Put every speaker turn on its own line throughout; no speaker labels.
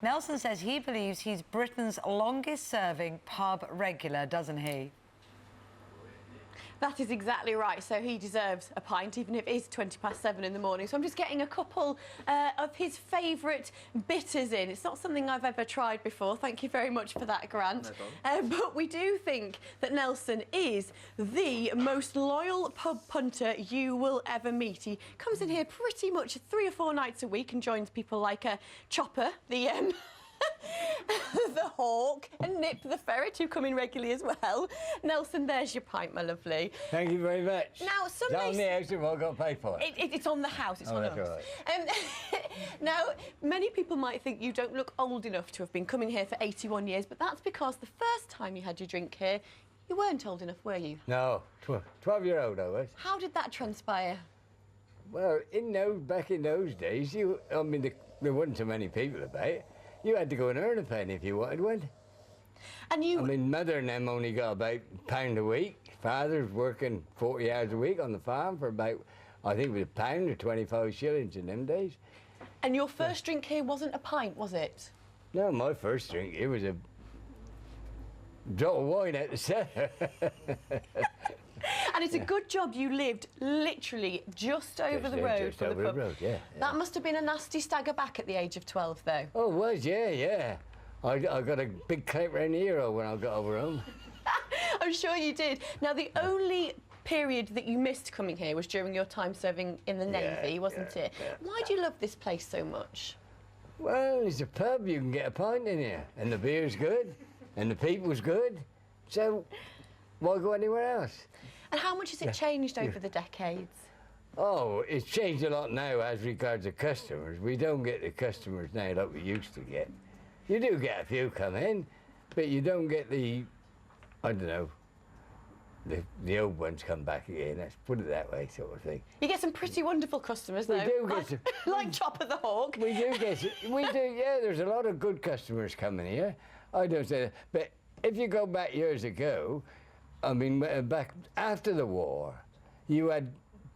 Nelson says he believes he's Britain's longest-serving pub regular, doesn't he?
That is exactly right. So he deserves a pint, even if it is 7:20 in the morning. So I'm just getting a couple of his favourite bitters in. It's not something I've ever tried before. Thank you very much for that, Grant. No but we do think that Nelson is the most loyal pub punter you will ever meet. He comes in here pretty much 3 or 4 nights a week and joins people like Chopper, the the Hawk, and Nip the ferret, who come in regularly as well. Nelson, there's your pint, my lovely.
Thank you very much.
Now, some
on the house, if I've got to pay for it.
It's on the house. It's on the house.
Right.
Now, many people might think you don't look old enough to have been coming here for 81 years, but that's because the first time you had your drink here, you weren't old enough, were you?
No, 12-year-old I was.
How did that transpire?
Well, back in those days, there wasn't so many people about. You had to go and earn a penny if you wanted one.
And you...
Mother and them only got about £1 a week. Father's working 40 hours a week on the farm for about, I think it was £1 or 25 shillings in them days.
And your first drink here wasn't a pint, was it?
No, my first drink, it was a drop of wine out the cellar.
And it's a good job you lived literally just over the road from the pub.
Yeah.
That must have been a nasty stagger back at the age of 12, though.
Oh, it was, yeah. I got a big clap around the ear when I got over home.
I'm sure you did. Now, the only period that you missed coming here was during your time serving in the Navy, wasn't it? Yeah. Why do you love this place so much?
Well, it's a pub. You can get a pint in here, and the beer's good, and the people's good. So why go anywhere else?
And how much has it changed over the decades?
Oh, it's changed a lot now as regards the customers. We don't get the customers now like we used to get. You do get a few come in, but you don't get the, I don't know, the old ones come back again. Let's put it that way, sort of thing.
You get some pretty wonderful customers, though.
We do get some.
Like Chopper the Hawk.
We do get some. We do, yeah, there's a lot of good customers coming here. I don't say that. But if you go back years ago, back after the war, you had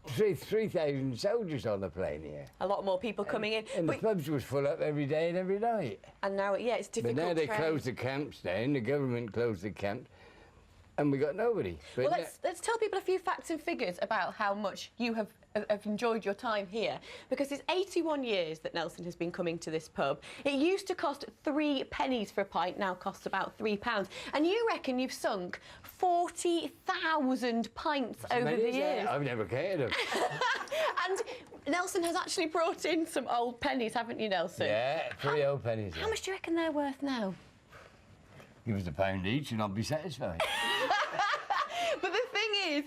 3,000 soldiers on the plane here.
A lot more people coming in.
And the pubs was full up every day and every night.
And now, yeah, it's difficult.
But now they closed the camps down, the government closed the camps, and we got nobody. But
well, let's tell people a few facts and figures about how much you have enjoyed your time here, because it's 81 years that Nelson has been coming to this pub. It used to cost 3 pennies for a pint, now costs about £3. And you reckon you've sunk 40,000 pints over the years?
I've never counted them.
And Nelson has actually brought in some old pennies, haven't you, Nelson?
Yeah, 3 old pennies.
How much do you reckon they're worth now?
Give us £1 each and I'll be satisfied.
But the thing is,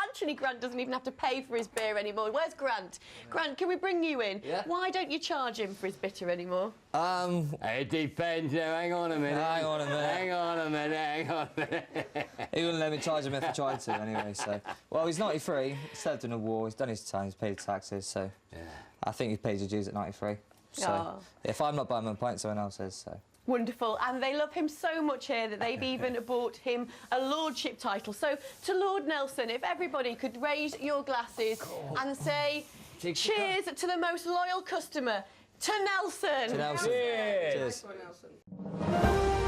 actually, Grant doesn't even have to pay for his beer anymore. Where's Grant? Grant, can we bring you in?
Yeah.
Why don't you charge him for his bitter anymore?
It depends now. Hang on a minute.
Hang on a minute.
Hang on a minute. Hang on a minute.
He wouldn't let me charge him if I tried to, anyway, so... Well, he's 93, he served in the war, he's done his time, he's paid taxes, so... Yeah. I think he pays his dues at 93. So, if I'm not buying him a pint, someone else is, so...
Wonderful, and they love him so much here that they've even bought him a lordship title. So, to Lord Nelson, if everybody could raise your glasses and say, cheers to the most loyal customer, to Nelson.
To Nelson.
Cheers.
Cheers.